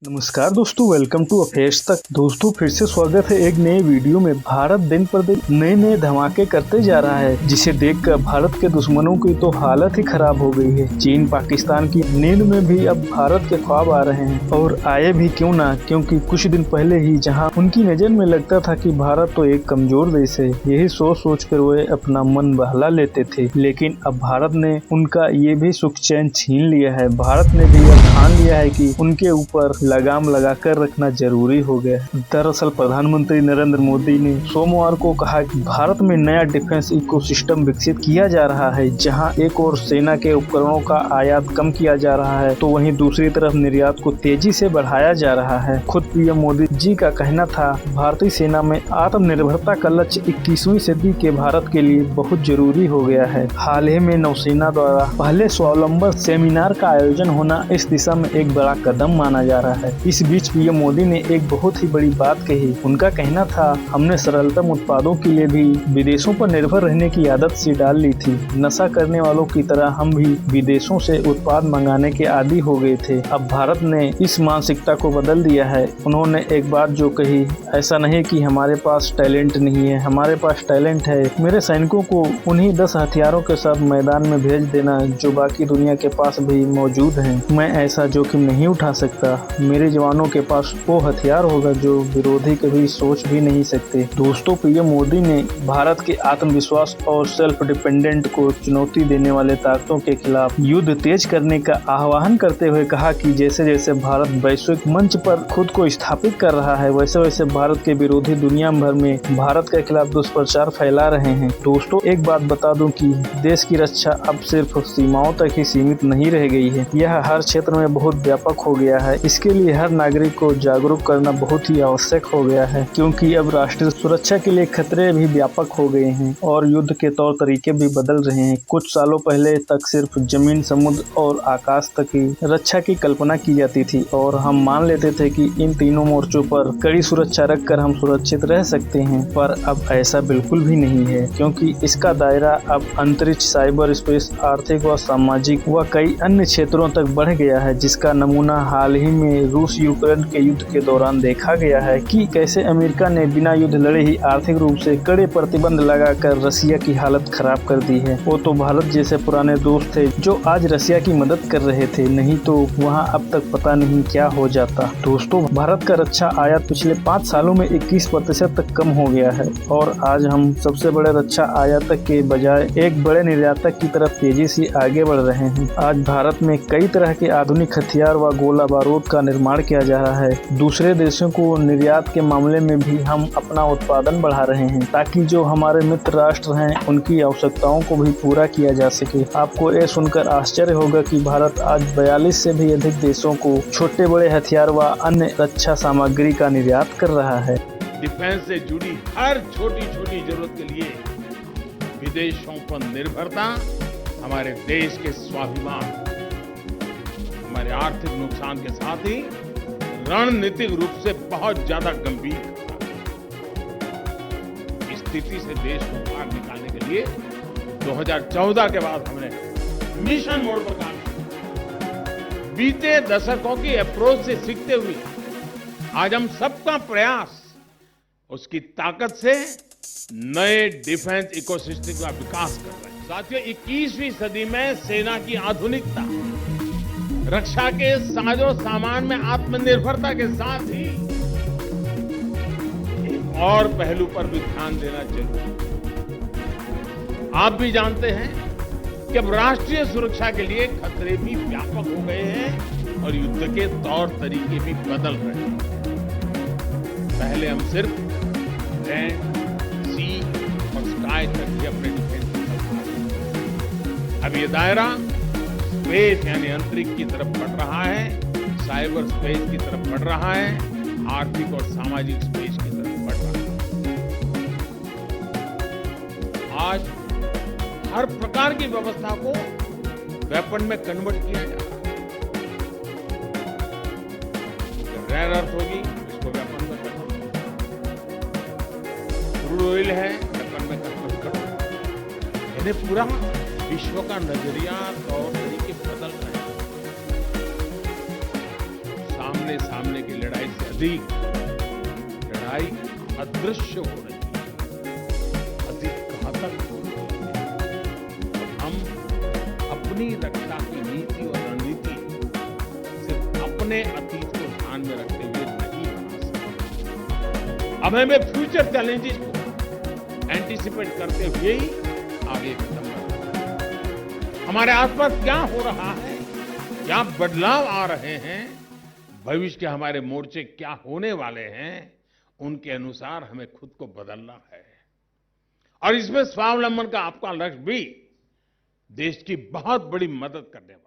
नमस्कार दोस्तों, welcome to affairs तक। दोस्तों फिर से स्वागत है एक नए वीडियो में। भारत दिन पर दिन नए नए धमाके करते जा रहा है, जिसे देखकर भारत के दुश्मनों की तो हालत ही खराब हो गई है। चीन पाकिस्तान की नींद में भी अब भारत के ख्वाब आ रहे हैं, और आए भी क्यों ना, क्योंकि कुछ दिन पहले ही जहां उनकी नजर में लगता था कि भारत तो एक कमजोर देश है, यही सोच सोच कर वे अपना मन बहला लेते थे। लेकिन अब भारत ने उनका ये भी सुख चैन छीन लिया है। भारत ने भी अब ठान लिया है कि उनके ऊपर लगाम लगाकर रखना जरूरी हो गया है। दरअसल प्रधानमंत्री नरेंद्र मोदी ने सोमवार को कहा कि भारत में नया डिफेंस इकोसिस्टम विकसित किया जा रहा है, जहां एक ओर सेना के उपकरणों का आयात कम किया जा रहा है, तो वहीं दूसरी तरफ निर्यात को तेजी से बढ़ाया जा रहा है। खुद पीएम मोदी जी का कहना था, भारतीय सेना में आत्मनिर्भरता का लक्ष्य 21वीं सदी के भारत के लिए बहुत जरूरी हो गया है। हाल ही में नौसेना द्वारा पहले स्वावलंबन सेमिनार का आयोजन होना इस दिशा में एक बड़ा कदम माना जा रहा है। इस बीच पीएम मोदी ने एक बहुत ही बड़ी बात कही। उनका कहना था, हमने सरलतम उत्पादों के लिए भी विदेशों पर निर्भर रहने की आदत सी डाल ली थी। नशा करने वालों की तरह हम भी विदेशों से उत्पाद मंगाने के आदी हो गए थे। अब भारत ने इस मानसिकता को बदल दिया है। उन्होंने एक बात जो कही, ऐसा नहीं कि हमारे पास टैलेंट नहीं है, हमारे पास टैलेंट है। मेरे सैनिकों को उन्हीं 10 हथियारों के साथ मैदान में भेज देना जो बाकी दुनिया के पास भी मौजूद हैं। मैं ऐसा जोखिम नहीं उठा सकता। मेरे जवानों के पास वो हथियार होगा जो विरोधी कभी सोच भी नहीं सकते। दोस्तों, पीएम मोदी ने भारत के आत्मविश्वास और सेल्फ डिपेंडेंट को चुनौती देने वाले ताकतों के खिलाफ युद्ध तेज करने का आह्वान करते हुए कहा कि जैसे जैसे भारत वैश्विक मंच पर खुद को स्थापित कर रहा है, वैसे वैसे भारत के विरोधी दुनिया भर में भारत के खिलाफ दुष्प्रचार फैला रहे हैं। दोस्तों, एक बात बता दूं कि देश की रक्षा अब सिर्फ सीमाओं तक ही सीमित नहीं रह गई है, यह हर क्षेत्र में बहुत व्यापक हो गया है। इसके लिए हर नागरिक को जागरूक करना बहुत ही आवश्यक हो गया है, क्योंकि अब राष्ट्रीय सुरक्षा के लिए खतरे भी व्यापक हो गए हैं और युद्ध के तौर तरीके भी बदल रहे हैं। कुछ सालों पहले तक सिर्फ जमीन, समुद्र और आकाश तक की रक्षा की कल्पना की जाती थी, और हम मान लेते थे कि इन तीनों मोर्चों पर कड़ी सुरक्षा रखकर हम सुरक्षित रह सकते हैं। पर अब ऐसा बिल्कुल भी नहीं है, क्योंकि इसका दायरा अब अंतरिक्ष, साइबर स्पेस, आर्थिक व सामाजिक व कई अन्य क्षेत्रों तक बढ़ गया है, जिसका नमूना हाल ही में रूस यूक्रेन के युद्ध के दौरान देखा गया है कि कैसे अमेरिका ने बिना युद्ध लड़े ही आर्थिक रूप से कड़े प्रतिबंध लगाकर रसिया की हालत खराब कर दी है। वो तो भारत जैसे पुराने दोस्त थे जो आज रसिया की मदद कर रहे थे, नहीं तो वहाँ अब तक पता नहीं क्या हो जाता। दोस्तों, भारत का रक्षा आयात पिछले 5 सालों में 21% तक कम हो गया है, और आज हम सबसे बड़े रक्षा आयातक के बजाय एक बड़े निर्यातक की तरफ तेजी से आगे बढ़ रहे हैं। आज भारत में कई तरह के आधुनिक हथियार व गोला बारूद का निर्माण किया जा रहा है। दूसरे देशों को निर्यात के मामले में भी हम अपना उत्पादन बढ़ा रहे हैं, ताकि जो हमारे मित्र राष्ट्र हैं उनकी आवश्यकताओं को भी पूरा किया जा सके। आपको ये सुनकर आश्चर्य होगा कि भारत आज 42 से भी अधिक देशों को छोटे बड़े हथियार व अन्य रक्षा सामग्री का निर्यात कर रहा है। डिफेंस से जुड़ी हर छोटी छोटी जरूरत के लिए विदेशों पर निर्भरता हमारे देश के स्वाभिमान, हमारे आर्थिक नुकसान के साथ ही रणनीतिक रूप से बहुत ज्यादा गंभीर इस स्थिति से देश को बाहर निकालने के लिए 2014 के बाद हमने मिशन मोड पर काम किया। बीते दशकों की अप्रोच से सीखते हुए आज हम सबका प्रयास उसकी ताकत से नए डिफेंस इकोसिस्टम का विकास कर रहे हैं। साथियों, 21वीं सदी में सेना की आधुनिकता, रक्षा के साजो सामान में आत्मनिर्भरता के साथ ही एक और पहलू पर भी ध्यान देना जरूरी है। आप भी जानते हैं कि अब राष्ट्रीय सुरक्षा के लिए खतरे भी व्यापक हो गए हैं और युद्ध के तौर तरीके भी बदल रहे हैं। पहले हम सिर्फ लैंड, सी और स्काई तक ही अपने डिफेंस अब ये दायरा स्पेस यानी अंतरिक्ष की तरफ बढ़ रहा है, साइबर स्पेस की तरफ बढ़ रहा है, आर्थिक और सामाजिक स्पेस की तरफ बढ़ रहा है। आज हर प्रकार की व्यवस्था को वेपन में कन्वर्ट किया जा रहा है। रेयर अर्थ होगी, इसको वेपन में कन्वर्ट करो। क्रूड ऑयल है, वेपन में कन्वर्ट करो। यानी पूरा विश्व का नजरिया, तौर तरीके बदल रहे हैं। सामने आमने सामने की लड़ाई से अधिक लड़ाई अदृश्य हो रही है, अधिक घातक हो रही है। हम अपनी रक्षा की नीति और रणनीति सिर्फ अपने अतीत को ध्यान में रखते हुए नहीं बना सकते। अब हमें फ्यूचर चैलेंजेस को एंटीसिपेट करते हुए ही आगे कदम बढ़ाना है। हमारे आसपास क्या हो रहा है, क्या बदलाव आ रहे हैं, भविष्य के हमारे मोर्चे क्या होने वाले हैं, उनके अनुसार हमें खुद को बदलना है। और इसमें स्वावलंबन का आपका लक्ष्य भी देश की बहुत बड़ी मदद करने वाला है।